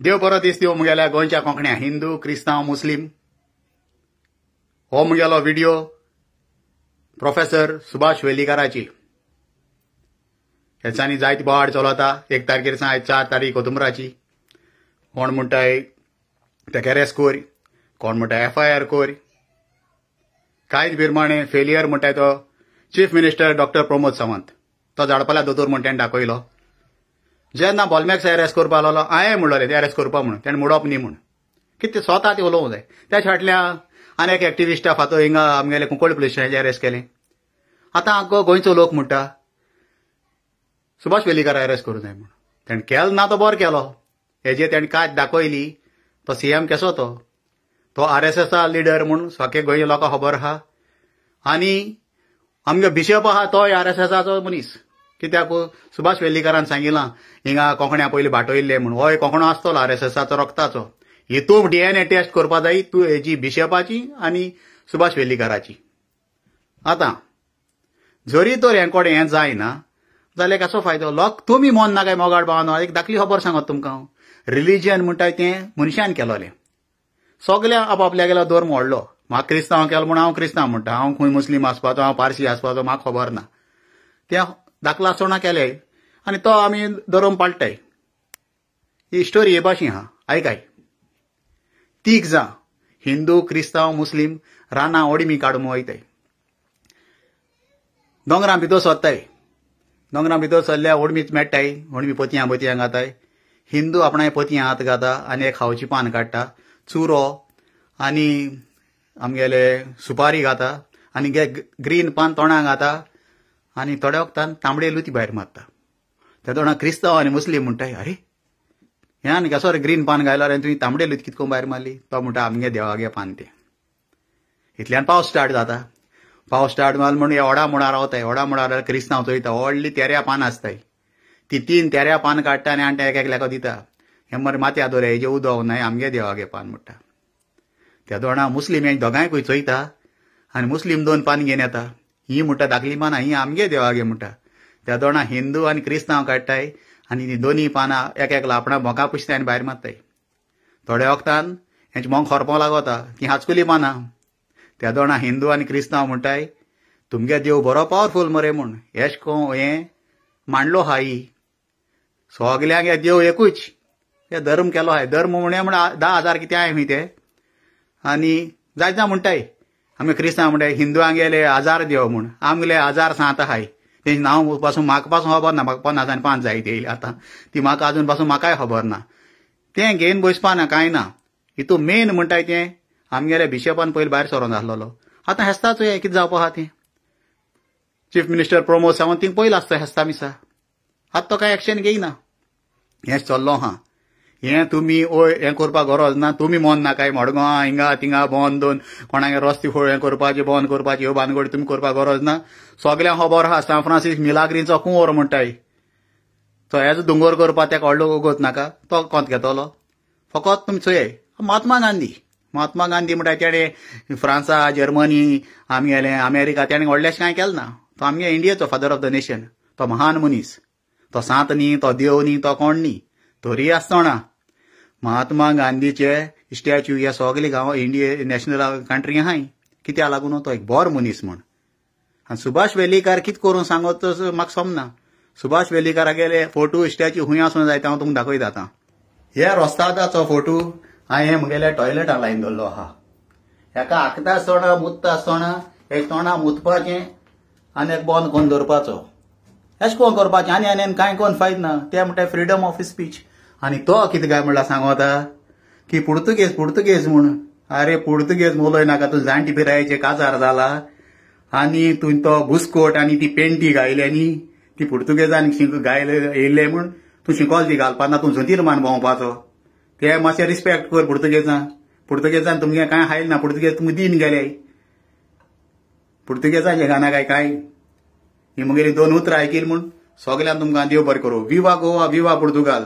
देव बरो दीस दिवं मुगेल्या गोंयच्या कोंकण्या हिंदू क्रिस्तांव मुस्लीम हो मुगेलो व्हिडिओ प्रोफेसर सुभाष वेलीकाराची हेचांनी जायती बोवाड चलता 1 तारखेर सावन 4 तारीख ऑक्टोबराची कोण म्हणटाय तेका अरेस्ट कोर कोण म्हणटाय FIR कोर कांयच बिरमाणे फेलियर म्हणटाय तो chief minister doctor Pramod Sawant तो झाडपाल्या दोतोर म्हण ताणें दाखयलो जेन्ना बॉलमॅक्स अरेस्ट करपा लागलो हांवें म्हणलोलें ते अरेस्ट करपा म्हणून ताणें मोडप न्ही म्हूण कितें स्वता ते उलोवंक जाय त्या फाटल्यान आनी एक एक्टिविस्टा फातो हिंगा आमगेले कुंकळ पुलीस स्टेशनाचेर अरेस्ट केलें आतां गोंयचो लोक म्हणटा सुभाष वेलीकार अरेस्ट करूं जाय म्हूण ताणें केलो ना तो बरो केलो हेजेर ताणें कांय दाखयली तो CM केसो तो RSS लिडर म्हूण सगळे गोंयच्या लोकांक खबर आहा आनी आमगे बिशप आहा तोय RSSचो मनीस कित्याक सुभाष वेलीकारान सांगिलां हिंगा कोंकण्या पयलीं भाटयल्ले म्हूण होय कोंकणो आसतलो RSSचो रक्ताचो हितून DNA टेस्ट करपा जाय तूं हेजी बिशपाची आनी सुभाष वेलीकाराची आतां जरी तर हें जायना जाल्यार कसो फायदो लोक तुमी मोन ना काय मोगाड भावना एक धाकली खबर सांगत तुमकां रिलीजन म्हणटाय तें मनशान केलोलें सगळ्या आपापल्या गेलो धर्म व्हडलो म्हाका क्रिस्तांव केलो म्हूण हांव क्रिस्तांव म्हणटा हांव खंय मुस्लीम आसपाचो हांव पारसी आसपाचो म्हाका खबर ना तें धाकलो आसतना केलें आनी तो आमी धर्म पाळटाय ही स्टोरी हे भाशेन आहा आयकाय तीग जां हिंदू क्रिस्तांव मुस्लीम रानां ओडमी काडून वयताय दोंगरां भितर सोदताय दोंगरां भितर सरल्या ओडमीच मेळटाय ओडमी पतयां घाताय हिंदू आपणाय पतयां हात घाता आनी एक खावची पान काडटा चुरो आनी आमगेले सुपारी घाता आनी ग्रीन पान तोंडाक घाता आनी थोड्या वक्तान तांबडे लुती भायर मारता त्या तोंडाक क्रिस्तांव आनी मुस्लीम म्हणटाय अरे ह्यान कसो रे ग्रीन पान घायलो रे तुवें तांबडे लुती कितको भायर मारली तो म्हणटा आमगे देवागे पान तें इतल्यान पावस स्टार्ट जाता पावस स्टार्ट जालो म्हूण ओडा मुडार रावताय ओडा मुडार क्रिस्तांव चोयता व्हडली तेऱ्या पान आसताय ती 3 तेऱ्या पान काडटा आनी आंट्या एकेकल्याको दिता हें मरे माथ्या दोरे हेजे उदक न्हय आमगे देवागे पान म्हणटा त्या दोणा मुस्लीम हे दोगांयकूय चोयता आनी मुस्लीम 2 पान घेवन येता ही म्हणटा धाकली पानां ही आमगे देवागे म्हणटा त्या दोणा हिंदू आनी क्रिस्तांव काडटाय आनी ती दोनी पानां एकेकला आपणा मोगा पुसताय आनी भायर मारताय थोड्या वक्तान हेंचे मोग खरपो लागता ती हाचकुली पानां त्या दोणा हिंदू आनी क्रिस्तांव म्हणटाय तुमगे देव बरो पावरफूल मरे म्हूण एश को हें मांडलो हाय सगल्यांक हे देव एकूच हे धर्म केलो हाय धर्म म्हणे म्हण 10,000 कितें हाय खंय ते आनी जायत म्हणटाय आमी क्रिस्तांव म्हणटाय हिंदूआंक गेले 1000 देव म्हूण आमगेले 1000 सांत हाय तेंचें नांव पासून म्हाका पासून खबर ना म्हाका 50 आनी 5 जाय येयली आतां ती म्हाका आजून पासून म्हाकाय खबर ना तें घेवन बसपा ना कांय ना हितून मेन म्हणटाय तें आमगेल्या बिशपान पयलीं भायर सरोन आसलोलो आतां हेस्ता चोय कितें जावपा आहा तें chief minister Pramod Sawant thing पयलो आसता हेस्ता मिसा आतां तो कांय एक्शन घेयना हें चल्लो आहा हें तुमी हें करपाक गरज ना तुमी मोन ना काय मडगांव हिंगा थिंगा बंद दोन कोणागे रस्ते हें करपाचें बंद करपाचें ह्यो बांदगडी तुमी करपाक गरज ना सगल्यांक खबर आहा सान फ्रांसीस मिलाग्रींचो कुंवर म्हणटाय तो हेजो दोंगर करपाक तेका व्हडलो वगत नाका तो कोंत घेतलो फकत तुमी चोय महात्मा गांधी म्हणटाय तेणें फ्रांसा जर्मनी आमगेलें अमेरिका तेणें व्हडलेशें कांय केलें ना तो आमगे इंडियेचो फादर ऑफ द नेशन तो महान मनीस तो सांत न्ही तो देव न्ही तो कोण न्ही तरी आसतना महात्मा गांधीचे स्टॅच्यू ह्या सगळे गांव इंडिये नॅशनल कंट्री आहाय कित्याक लागून तो एक बरो मनीस म्हूण आनी सुभाष वेलीकार कितें करून सांगत म्हाका समना सुभाष वेलीकारागेले फोटो स्टॅच्यू खंय आसूं जाय हांव तुमकां दाखयता आतां हे रोस्तादाचो फोटो हांवें म्हगेल्या टॉयलेटान लायन दवरलो आहा हेका हाकता आसतना मुतता आसतना एक तोंडां मुतपाचें आनी एक बंद करून दवरपाचो अशें कोन्न करपाचें आनी कांय कोन्न फायद ना तें म्हणटा फ्रिडम ऑफ स्पीच आनी तो कितें काय म्हणल्यार सांगता की पुर्तुगेज म्हूण अरे पुर्तुगेज उलय नाका तूं जाणटी पिरायेचे काजार जाला आनी तुवें तो बुसकोट आनी ती पेंटी घायल्यानी ती पुर्तुगेजान येयले म्हूण तूं शिकोल ती घालपा ना तूं झोंतीर मान भोंवपाचो ते मातशें रिस्पेक्ट कर पुर्तुगेजान तुमगे कांय हायल ना पुर्तुगेज तुमकां दिन गेले पुर्तुगेजाचें गाना काय ही मुगेली 2 उतरां आयकील म्हूण सगळ्यांक तुमकां देव बरें करूं विवा गोवा विवा पुर्तुगाल